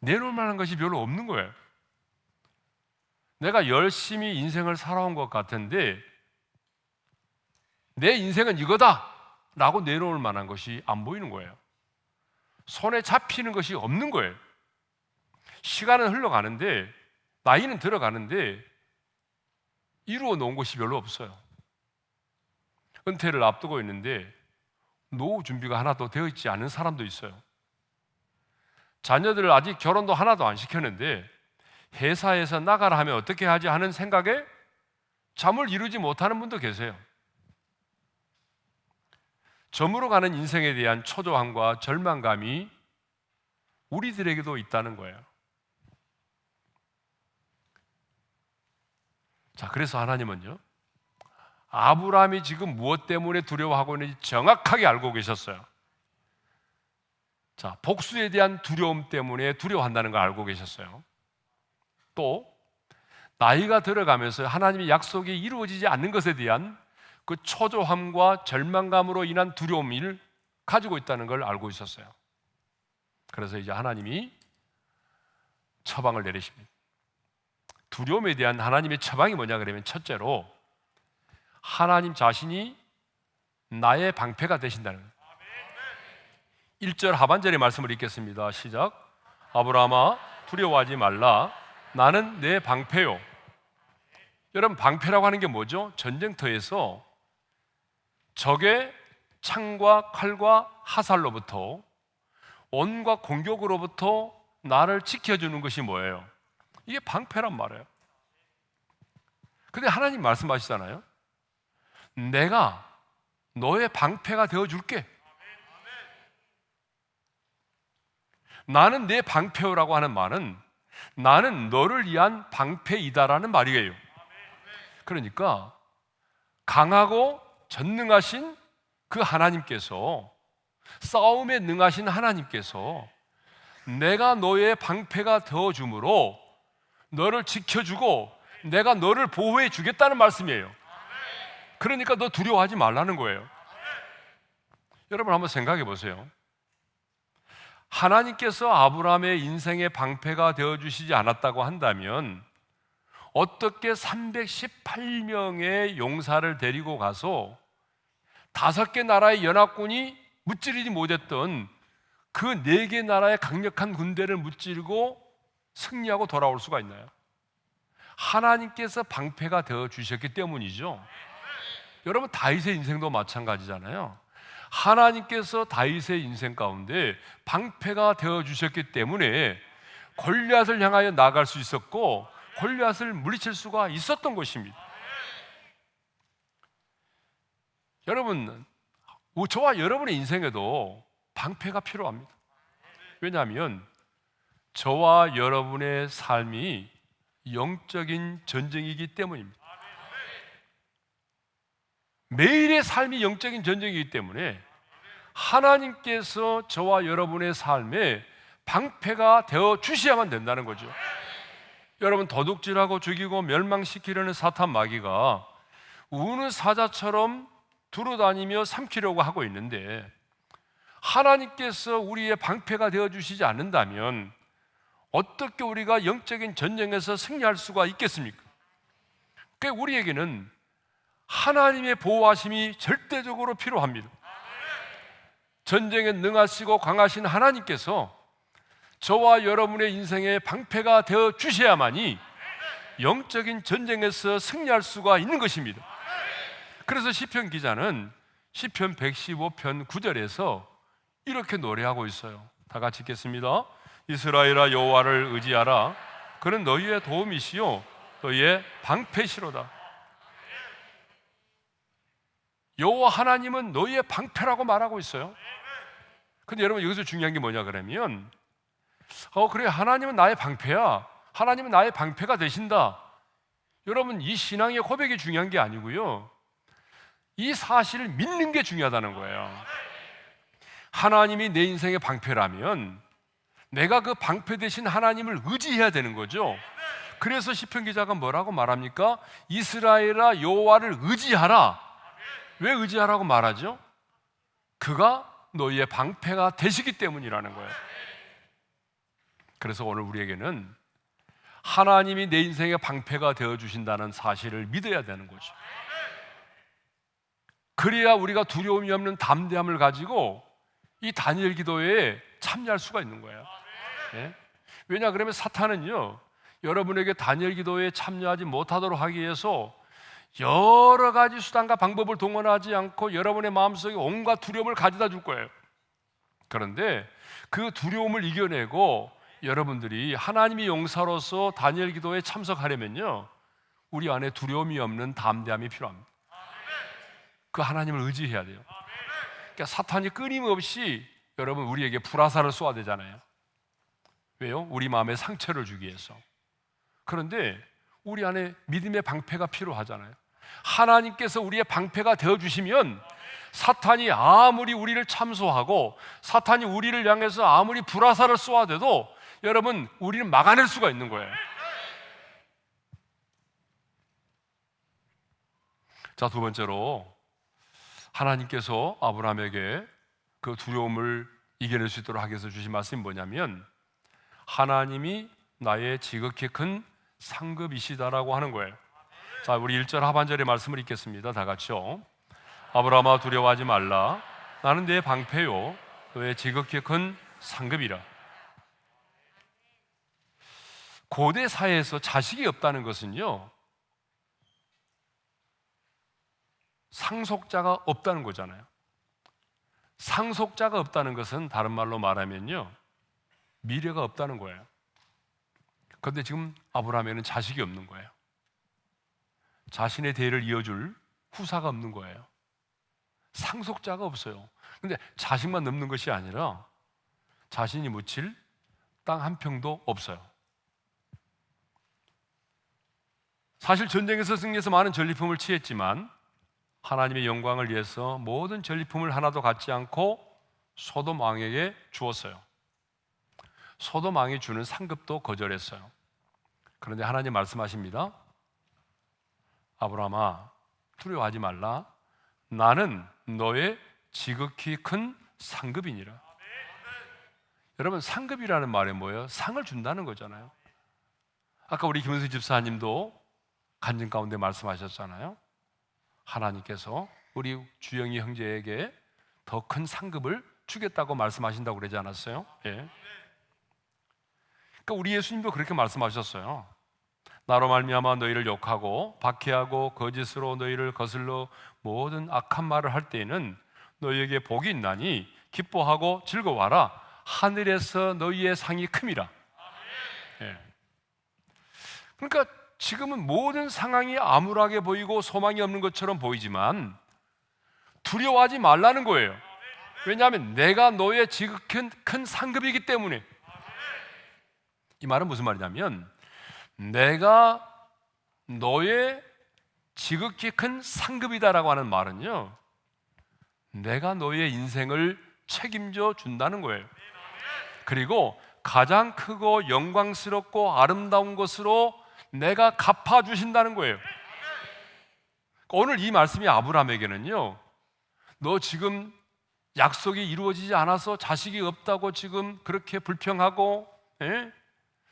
내놓을 만한 것이 별로 없는 거예요. 내가 열심히 인생을 살아온 것 같은데 내 인생은 이거다 라고 내놓을 만한 것이 안 보이는 거예요. 손에 잡히는 것이 없는 거예요. 시간은 흘러가는데, 나이는 들어가는데 이루어 놓은 것이 별로 없어요. 은퇴를 앞두고 있는데 노후 준비가 하나도 되어 있지 않은 사람도 있어요. 자녀들을 아직 결혼도 하나도 안 시켰는데 회사에서 나가라 하면 어떻게 하지 하는 생각에 잠을 이루지 못하는 분도 계세요. 저물어 가는 인생에 대한 초조함과 절망감이 우리들에게도 있다는 거예요. 자, 그래서 하나님은요, 아브라함이 지금 무엇 때문에 두려워하고 있는지 정확하게 알고 계셨어요. 자, 복수에 대한 두려움 때문에 두려워한다는 걸 알고 계셨어요. 또 나이가 들어가면서 하나님의 약속이 이루어지지 않는 것에 대한 그 초조함과 절망감으로 인한 두려움을 가지고 있다는 걸 알고 있었어요. 그래서 이제 하나님이 처방을 내리십니다. 두려움에 대한 하나님의 처방이 뭐냐 그러면, 첫째로 하나님 자신이 나의 방패가 되신다는 거예요. 1절 하반절의 말씀을 읽겠습니다. 시작. 아브라함아, 두려워하지 말라. 나는 내 방패요. 여러분, 방패라고 하는 게 뭐죠? 전쟁터에서 적의 창과 칼과 화살로부터, 온갖 공격으로부터 나를 지켜주는 것이 뭐예요? 이게 방패란 말이에요. 근데 하나님 말씀하시잖아요. 내가 너의 방패가 되어줄게. 나는 내 방패라고 하는 말은 나는 너를 위한 방패이다라는 말이에요. 그러니까 강하고 전능하신 그 하나님께서, 싸움에 능하신 하나님께서 내가 너의 방패가 되어주므로 너를 지켜주고 내가 너를 보호해 주겠다는 말씀이에요. 그러니까 너 두려워하지 말라는 거예요. 여러분, 한번 생각해 보세요. 하나님께서 아브라함의 인생의 방패가 되어주시지 않았다고 한다면 어떻게 318명의 용사를 데리고 가서 5개 나라의 연합군이 무찌르지 못했던 그 4개 나라의 강력한 군대를 무찌르고 승리하고 돌아올 수가 있나요? 하나님께서 방패가 되어 주셨기 때문이죠. 여러분, 다윗의 인생도 마찬가지잖아요. 하나님께서 다윗의 인생 가운데 방패가 되어 주셨기 때문에 골리앗을 향하여 나갈 수 있었고 골리앗을 물리칠 수가 있었던 것입니다. 여러분, 저와 여러분의 인생에도 방패가 필요합니다. 왜냐하면 저와 여러분의 삶이 영적인 전쟁이기 때문입니다. 매일의 삶이 영적인 전쟁이기 때문에 하나님께서 저와 여러분의 삶에 방패가 되어 주셔야만 된다는 거죠. 여러분, 도둑질하고 죽이고 멸망시키려는 사탄 마귀가 우는 사자처럼 두루다니며 삼키려고 하고 있는데 하나님께서 우리의 방패가 되어 주시지 않는다면 어떻게 우리가 영적인 전쟁에서 승리할 수가 있겠습니까? 그러니까 우리에게는 하나님의 보호하심이 절대적으로 필요합니다. 전쟁에 능하시고 강하신 하나님께서 저와 여러분의 인생에 방패가 되어 주셔야만이 영적인 전쟁에서 승리할 수가 있는 것입니다. 그래서 시편 기자는 시편 115편 9절에서 이렇게 노래하고 있어요. 다 같이 읽겠습니다. 이스라엘아, 여호와를 의지하라. 그는 너희의 도움이시요 너희의 방패시로다. 여호와 하나님은 너희의 방패라고 말하고 있어요. 근데 여러분, 여기서 중요한 게 뭐냐 그러면 그래, 하나님은 나의 방패야. 하나님은 나의 방패가 되신다. 여러분, 이 신앙의 고백이 중요한 게 아니고요, 이 사실을 믿는 게 중요하다는 거예요. 하나님이 내 인생의 방패라면 내가 그 방패 되신 하나님을 의지해야 되는 거죠. 그래서 시편 기자가 뭐라고 말합니까? 이스라엘아, 여호와를 의지하라. 왜 의지하라고 말하죠? 그가 너희의 방패가 되시기 때문이라는 거예요. 그래서 오늘 우리에게는 하나님이 내 인생의 방패가 되어주신다는 사실을 믿어야 되는 거죠. 그래야 우리가 두려움이 없는 담대함을 가지고 이 다니엘 기도회에 참여할 수가 있는 거예요. 네? 왜냐 그러면 사탄은요, 여러분에게 다니엘 기도회에 참여하지 못하도록 하기 위해서 여러 가지 수단과 방법을 동원하지 않고 여러분의 마음속에 온갖 두려움을 가져다 줄 거예요. 그런데 그 두려움을 이겨내고 여러분들이 하나님의 용사로서 다니엘 기도에 참석하려면요, 우리 안에 두려움이 없는 담대함이 필요합니다. 그 하나님을 의지해야 돼요. 그러니까 사탄이 끊임없이 여러분 우리에게 불화살을 쏘아대잖아요. 왜요? 우리 마음에 상처를 주기 위해서. 그런데 우리 안에 믿음의 방패가 필요하잖아요. 하나님께서 우리의 방패가 되어주시면 사탄이 아무리 우리를 참소하고 사탄이 우리를 향해서 아무리 불화살을 쏘아대도 여러분, 우리는 막아낼 수가 있는 거예요. 자, 두 번째로 하나님께서 아브라함에게 그 두려움을 이겨낼 수 있도록 하기 위해서 주신 말씀이 뭐냐면 하나님이 나의 지극히 큰 상급이시다라고 하는 거예요. 자, 우리 1절 하반절의 말씀을 읽겠습니다. 다 같이요. 아브라함아, 두려워하지 말라. 나는 내 방패요 너의 지극히 큰 상급이라. 고대 사회에서 자식이 없다는 것은요, 상속자가 없다는 거잖아요. 상속자가 없다는 것은 다른 말로 말하면요, 미래가 없다는 거예요. 그런데 지금 아브라함에는 자식이 없는 거예요. 자신의 대를 이어줄 후사가 없는 거예요. 상속자가 없어요. 그런데 자식만 없는 것이 아니라 자신이 묻힐 땅 한 평도 없어요. 사실 전쟁에서 승리해서 많은 전리품을 취했지만 하나님의 영광을 위해서 모든 전리품을 하나도 갖지 않고 소돔 왕에게 주었어요. 소돔 왕이 주는 상급도 거절했어요. 그런데 하나님 말씀하십니다. 아브라함아, 두려워하지 말라. 나는 너의 지극히 큰 상급이니라. 여러분, 상급이라는 말이 뭐예요? 상을 준다는 거잖아요. 아까 우리 김은수 집사님도 간증 가운데 말씀하셨잖아요. 하나님께서 우리 주영이 형제에게 더 큰 상급을 주겠다고 말씀하신다고 그러지 않았어요? 예. 그러니까 우리 예수님도 그렇게 말씀하셨어요. 나로 말미암아 너희를 욕하고 박해하고 거짓으로 너희를 거슬러 모든 악한 말을 할 때에는 너희에게 복이 있나니 기뻐하고 즐거워하라. 하늘에서 너희의 상이 큼이라. 예. 그러니까 지금은 모든 상황이 암울하게 보이고 소망이 없는 것처럼 보이지만 두려워하지 말라는 거예요. 왜냐하면 내가 너의 지극히 큰 상급이기 때문에. 이 말은 무슨 말이냐면 내가 너의 지극히 큰 상급이다라고 하는 말은요, 내가 너의 인생을 책임져 준다는 거예요. 그리고 가장 크고 영광스럽고 아름다운 것으로 내가 갚아주신다는 거예요. 오늘 이 말씀이 아브라함에게는요, 너 지금 약속이 이루어지지 않아서 자식이 없다고 지금 그렇게 불평하고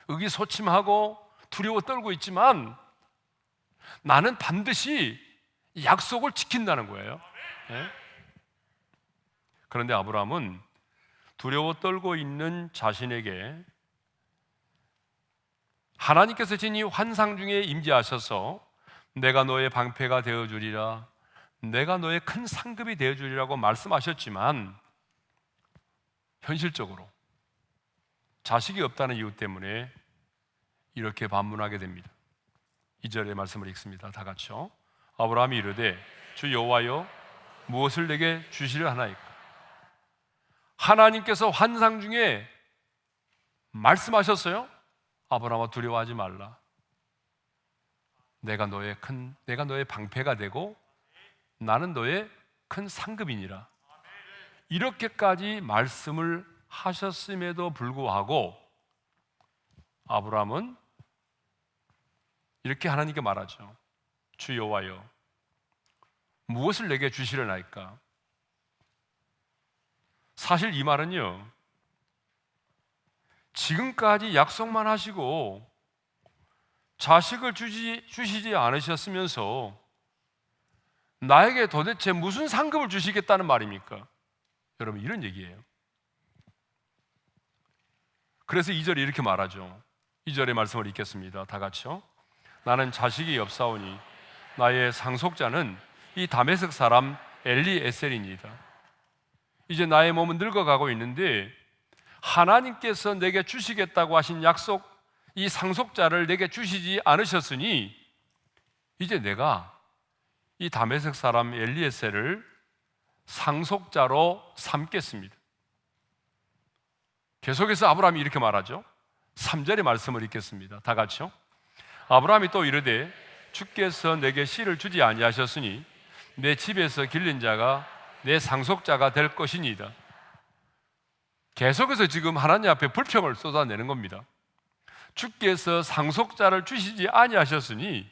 의기소침하고 두려워 떨고 있지만 나는 반드시 약속을 지킨다는 거예요. 그런데 아브라함은 두려워 떨고 있는 자신에게 하나님께서 지니 환상 중에 임재하셔서 내가 너의 방패가 되어주리라, 내가 너의 큰 상급이 되어주리라고 말씀하셨지만 현실적으로 자식이 없다는 이유 때문에 이렇게 반문하게 됩니다. 2절의 말씀을 읽습니다. 다 같이요. 아브라함이 이르되 주 여호와여 무엇을 내게 주시려 하나이까? 하나님께서 환상 중에 말씀하셨어요. 아브라함아 두려워하지 말라. 내가 너의 방패가 되고 나는 너의 큰 상급이니라. 이렇게까지 말씀을 하셨음에도 불구하고 아브라함은 이렇게 하나님께 말하죠. 주 여호와여 무엇을 내게 주시려나이까? 사실 이 말은요, 지금까지 약속만 하시고 자식을 주시지 않으셨으면서 나에게 도대체 무슨 상급을 주시겠다는 말입니까? 여러분, 이런 얘기예요. 그래서 2절에 이렇게 말하죠. 2절의 말씀을 읽겠습니다. 다 같이요. 나는 자식이 없사오니 나의 상속자는 이 다메섹 사람 엘리에셀이니이다. 이제 나의 몸은 늙어가고 있는데 하나님께서 내게 주시겠다고 하신 약속, 이 상속자를 내게 주시지 않으셨으니 이제 내가 이 다메섹 사람 엘리에셀을 상속자로 삼겠습니다. 계속해서 아브라함이 이렇게 말하죠. 3절의 말씀을 읽겠습니다. 다 같이요. 아브라함이 또 이르되 주께서 내게 씨를 주지 아니하셨으니 내 집에서 길린 자가 내 상속자가 될 것이니이다. 계속해서 지금 하나님 앞에 불평을 쏟아내는 겁니다. 주께서 상속자를 주시지 아니하셨으니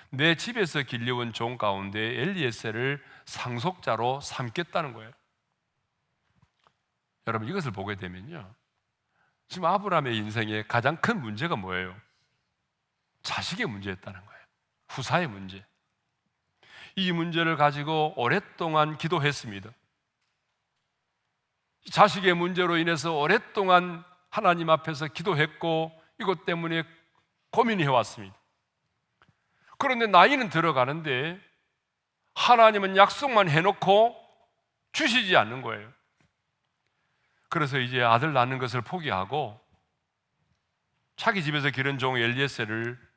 내 집에서 길려온 종 가운데 엘리에셀을 상속자로 삼겠다는 거예요. 여러분, 이것을 보게 되면요, 지금 아브라함의 인생의 가장 큰 문제가 뭐예요? 자식의 문제였다는 거예요. 후사의 문제. 이 문제를 가지고 오랫동안 기도했습니다. 자식의 문제로 인해서 오랫동안 하나님 앞에서 기도했고 이것 때문에 고민해 왔습니다. 그런데 나이는 들어가는데 하나님은 약속만 해놓고 주시지 않는 거예요. 그래서 이제 아들 낳는 것을 포기하고 자기 집에서 기른 종 엘리에셀을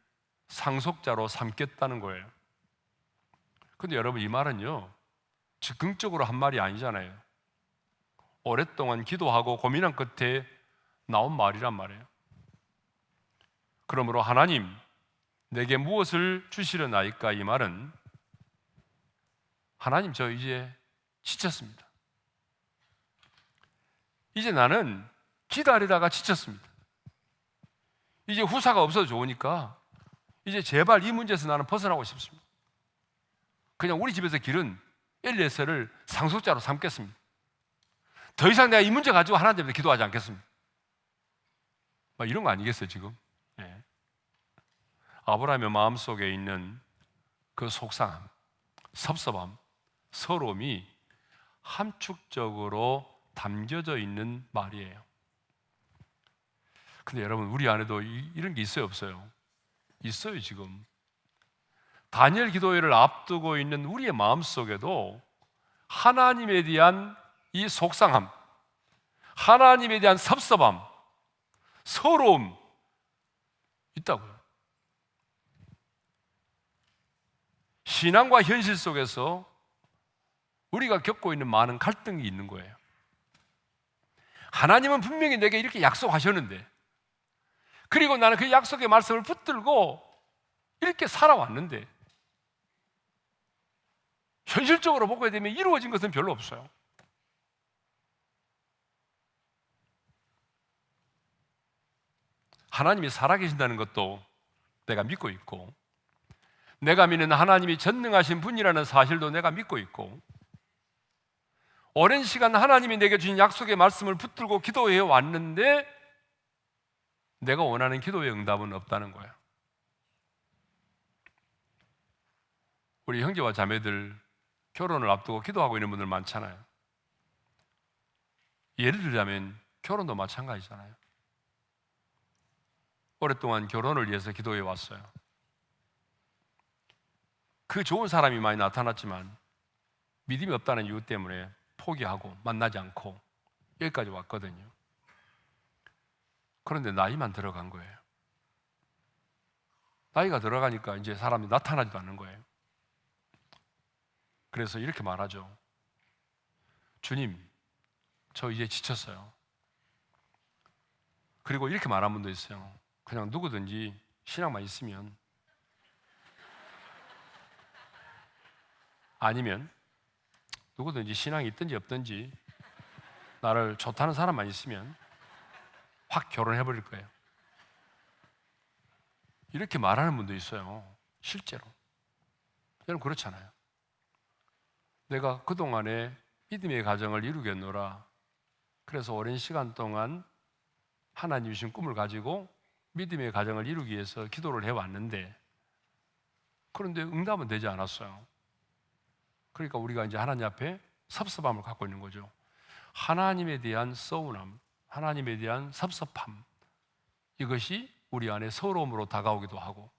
상속자로 삼겠다는 거예요. 근데 여러분, 이 말은요, 즉흥적으로 한 말이 아니잖아요. 오랫동안 기도하고 고민한 끝에 나온 말이란 말이에요. 그러므로 하나님, 내게 무엇을 주시려나이까? 이 말은 하나님, 저 이제 지쳤습니다. 이제 나는 기다리다가 지쳤습니다. 이제 후사가 없어도 좋으니까 이제 제발 이 문제에서 나는 벗어나고 싶습니다. 그냥 우리 집에서 기른 엘리에셀을 상속자로 삼겠습니다. 더 이상 내가 이 문제 가지고 하나님 앞에 기도하지 않겠습니다. 막 이런 거 아니겠어요 지금? 네. 아브라함의 마음속에 있는 그 속상함, 섭섭함, 서러움이 함축적으로 담겨져 있는 말이에요. 근데 여러분, 우리 안에도 이런 게 있어요, 없어요? 있어요. 지금 다니엘 기도회를 앞두고 있는 우리의 마음속에도 하나님에 대한 이 속상함, 하나님에 대한 섭섭함, 서러움 있다고요. 신앙과 현실 속에서 우리가 겪고 있는 많은 갈등이 있는 거예요. 하나님은 분명히 내게 이렇게 약속하셨는데, 그리고 나는 그 약속의 말씀을 붙들고 이렇게 살아왔는데, 현실적으로 보게 되면 이루어진 것은 별로 없어요. 하나님이 살아계신다는 것도 내가 믿고 있고, 내가 믿는 하나님이 전능하신 분이라는 사실도 내가 믿고 있고, 오랜 시간 하나님이 내게 주신 약속의 말씀을 붙들고 기도해 왔는데 내가 원하는 기도의 응답은 없다는 거예요. 우리 형제와 자매들 결혼을 앞두고 기도하고 있는 분들 많잖아요. 예를 들자면 결혼도 마찬가지잖아요. 오랫동안 결혼을 위해서 기도해 왔어요. 그 좋은 사람이 많이 나타났지만 믿음이 없다는 이유 때문에 포기하고 만나지 않고 여기까지 왔거든요. 그런데 나이만 들어간 거예요. 나이가 들어가니까 이제 사람이 나타나지도 않는 거예요. 그래서 이렇게 말하죠. 주님, 저 이제 지쳤어요. 그리고 이렇게 말한 분도 있어요. 그냥 누구든지 신앙만 있으면, 아니면 누구든지 신앙이 있든지 없든지 나를 좋다는 사람만 있으면 확 결혼해버릴 거예요. 이렇게 말하는 분도 있어요. 실제로 여러분, 그렇잖아요. 내가 그동안에 믿음의 가정을 이루겠노라, 그래서 오랜 시간 동안 하나님 주신 꿈을 가지고 믿음의 가정을 이루기 위해서 기도를 해왔는데, 그런데 응답은 되지 않았어요. 그러니까 우리가 이제 하나님 앞에 섭섭함을 갖고 있는 거죠. 하나님에 대한 서운함, 하나님에 대한 섭섭함, 이것이 우리 안에 서러움으로 다가오기도 하고,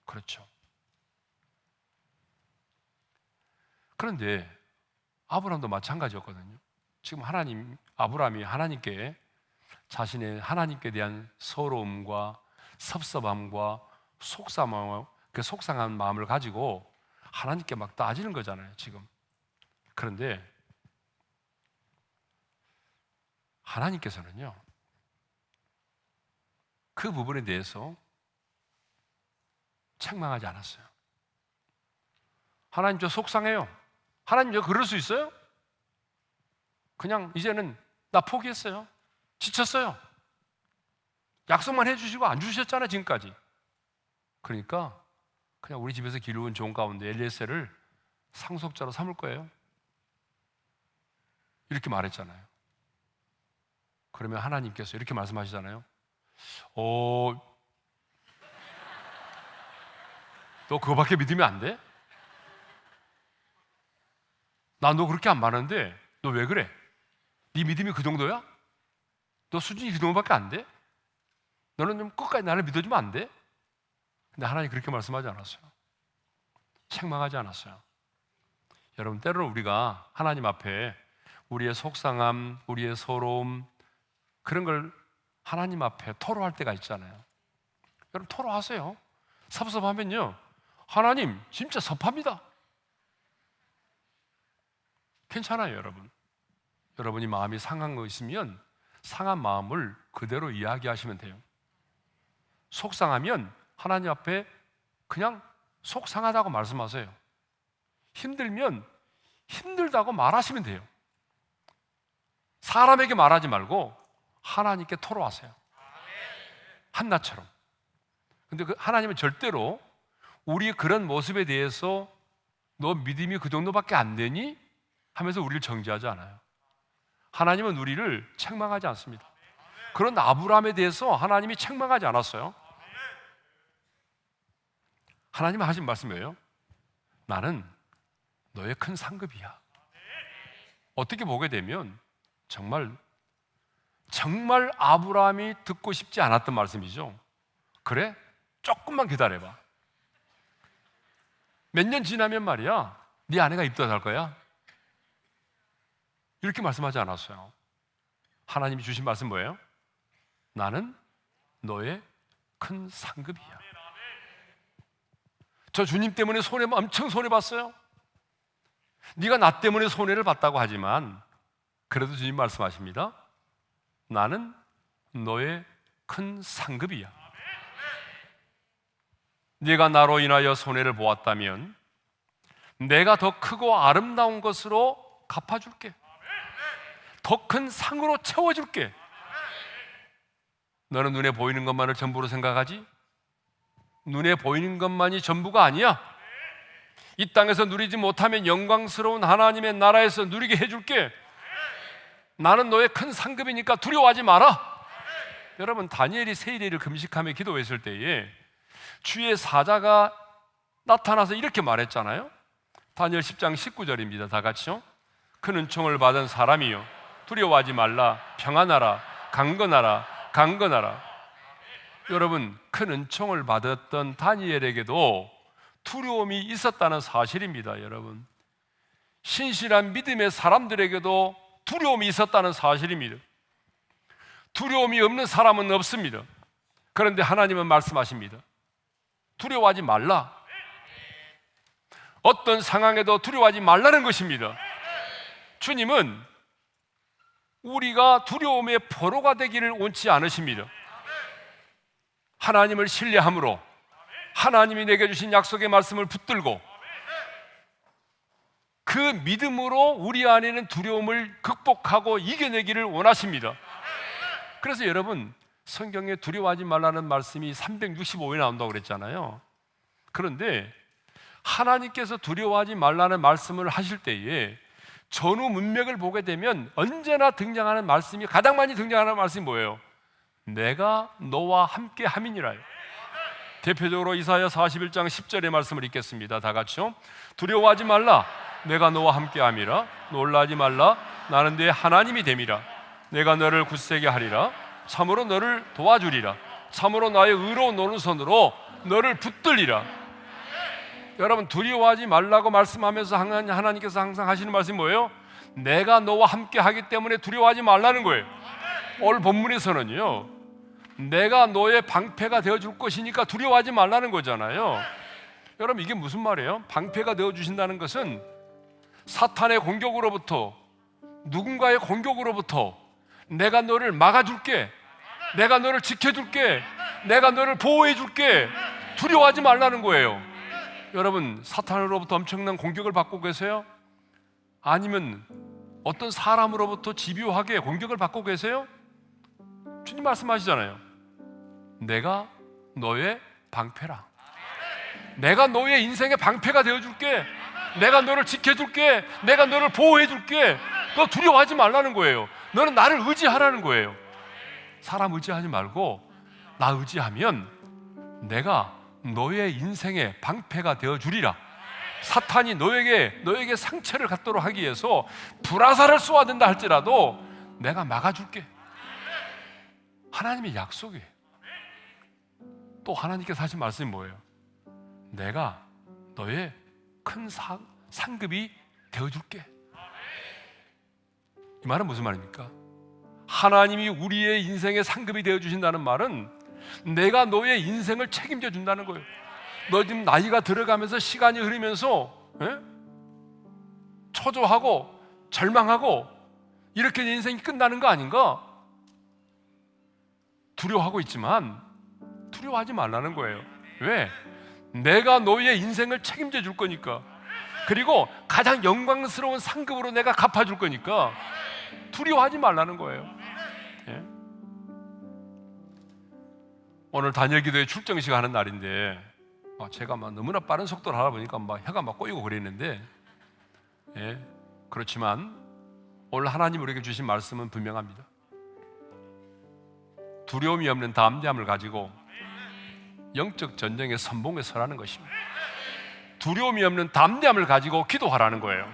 그렇죠. 그런데 아브라함도 마찬가지였거든요. 지금 아브라함이 하나님께 자신의 하나님께 대한 서러움과 섭섭함과 그 속상한 마음을 가지고 하나님께 막 따지는 거잖아요, 지금. 그런데 하나님께서는요, 그 부분에 대해서 책망하지 않았어요. 하나님, 저 속상해요. 하나님, 저 그럴 수 있어요? 그냥 이제는 나 포기했어요. 지쳤어요. 약속만 해주시고 안 주셨잖아요, 지금까지. 그러니까 그냥 우리 집에서 기르는 종 가운데 엘리에셀을 상속자로 삼을 거예요. 이렇게 말했잖아요. 그러면 하나님께서 이렇게 말씀하시잖아요. 너 그거밖에 믿으면 안 돼? 나 너 그렇게 안 많은데 너 왜 그래? 네 믿음이 그 정도야? 너 수준이 그 정도밖에 안 돼? 너는 좀 끝까지 나를 믿어주면 안 돼? 근데 하나님 그렇게 말씀하지 않았어요. 책망하지 않았어요. 여러분, 때로는 우리가 하나님 앞에 우리의 속상함, 우리의 서러움, 그런 걸 하나님 앞에 토로할 때가 있잖아요. 여러분, 토로하세요. 섭섭하면요, 하나님 진짜 섭합니다. 괜찮아요, 여러분. 여러분이 마음이 상한 거 있으면 상한 마음을 그대로 이야기하시면 돼요. 속상하면 하나님 앞에 그냥 속상하다고 말씀하세요. 힘들면 힘들다고 말하시면 돼요. 사람에게 말하지 말고 하나님께 토로하세요. 한나처럼. 근데 하나님은 절대로 우리의 그런 모습에 대해서 너 믿음이 그 정도밖에 안 되니? 하면서 우리를 정죄하지 않아요. 하나님은 우리를 책망하지 않습니다. 그런 아브라함에 대해서 하나님이 책망하지 않았어요. 하나님 하신 말씀이에요. 나는 너의 큰 상급이야. 어떻게 보게 되면 정말 아브라함이 듣고 싶지 않았던 말씀이죠. 그래? 조금만 기다려봐. 몇 년 지나면 말이야, 네 아내가 입덧할 거야. 이렇게 말씀하지 않았어요. 하나님이 주신 말씀 뭐예요? 나는 너의 큰 상급이야. 저 주님 때문에 엄청 손해봤어요. 네가 나 때문에 손해를 봤다고 하지만 그래도 주님 말씀하십니다. 나는 너의 큰 상급이야. 네가 나로 인하여 손해를 보았다면 내가 더 크고 아름다운 것으로 갚아줄게. 더 큰 상으로 채워줄게. 너는 눈에 보이는 것만을 전부로 생각하지? 눈에 보이는 것만이 전부가 아니야. 이 땅에서 누리지 못하면 영광스러운 하나님의 나라에서 누리게 해줄게. 나는 너의 큰 상급이니까 두려워하지 마라. 여러분, 다니엘이 세일을 금식하며 기도했을 때에 주의 사자가 나타나서 이렇게 말했잖아요. 다니엘 10장 19절입니다. 다 같이요. 큰 은총을 받은 사람이요, 두려워하지 말라. 평안하라. 강건하라. 여러분, 큰 은총을 받았던 다니엘에게도 두려움이 있었다는 사실입니다. 여러분, 신실한 믿음의 사람들에게도 두려움이 있었다는 사실입니다. 두려움이 없는 사람은 없습니다. 그런데 하나님은 말씀하십니다. 두려워하지 말라. 어떤 상황에도 두려워하지 말라는 것입니다. 주님은 우리가 두려움의 포로가 되기를 원치 않으십니다. 하나님을 신뢰함으로 하나님이 내게 주신 약속의 말씀을 붙들고 그 믿음으로 우리 안에는 두려움을 극복하고 이겨내기를 원하십니다. 그래서 여러분, 성경에 두려워하지 말라는 말씀이 365회 나온다고 그랬잖아요. 그런데 하나님께서 두려워하지 말라는 말씀을 하실 때에 전후 문맥을 보게 되면 언제나 등장하는 말씀이, 가장 많이 등장하는 말씀이 뭐예요? 내가 너와 함께 함이니라요. 대표적으로 이사야 41장 10절의 말씀을 읽겠습니다. 다 같이요. 두려워하지 말라. 내가 너와 함께 함이라. 놀라지 말라. 나는 네 하나님이 됨이라. 내가 너를 굳세게 하리라. 참으로 너를 도와주리라. 참으로 나의 의로운 오른손으로 너를 붙들리라. 여러분, 두려워하지 말라고 말씀하면서 하나님께서 항상 하시는 말씀이 뭐예요? 내가 너와 함께 하기 때문에 두려워하지 말라는 거예요. 오늘 본문에서는요, 내가 너의 방패가 되어줄 것이니까 두려워하지 말라는 거잖아요. 여러분, 이게 무슨 말이에요? 방패가 되어주신다는 것은 사탄의 공격으로부터, 누군가의 공격으로부터 내가 너를 막아줄게, 내가 너를 지켜줄게, 내가 너를 보호해줄게. 두려워하지 말라는 거예요. 여러분, 사탄으로부터 엄청난 공격을 받고 계세요? 아니면 어떤 사람으로부터 집요하게 공격을 받고 계세요? 주님 말씀하시잖아요. 내가 너의 방패라. 내가 너의 인생의 방패가 되어줄게. 내가 너를 지켜줄게. 내가 너를 보호해줄게. 너 두려워하지 말라는 거예요. 너는 나를 의지하라는 거예요. 사람 의지하지 말고 나 의지하면 내가 너의 인생의 방패가 되어주리라. 사탄이 너에게 상처를 갖도록 하기 위해서 불화살을 쏘아댄다 할지라도 내가 막아줄게. 하나님의 약속이에요. 또 하나님께서 하신 말씀이 뭐예요? 내가 너의 큰 상급이 되어줄게. 이 말은 무슨 말입니까? 하나님이 우리의 인생의 상급이 되어주신다는 말은 내가 너의 인생을 책임져 준다는 거예요. 너 지금 나이가 들어가면서 시간이 흐르면서 초조하고 절망하고 이렇게 인생이 끝나는 거 아닌가? 두려워하고 있지만 두려워하지 말라는 거예요. 왜? 내가 너의 인생을 책임져 줄 거니까. 그리고 가장 영광스러운 상급으로 내가 갚아줄 거니까 두려워하지 말라는 거예요. 예? 오늘 다니엘 기도회 출정식 하는 날인데 제가 너무나 빠른 속도로 하다 보니까 혀가 꼬이고 그랬는데, 예, 그렇지만 오늘 하나님 우리에게 주신 말씀은 분명합니다. 두려움이 없는 담대함을 가지고 영적 전쟁의 선봉에 서라는 것입니다. 두려움이 없는 담대함을 가지고 기도하라는 거예요.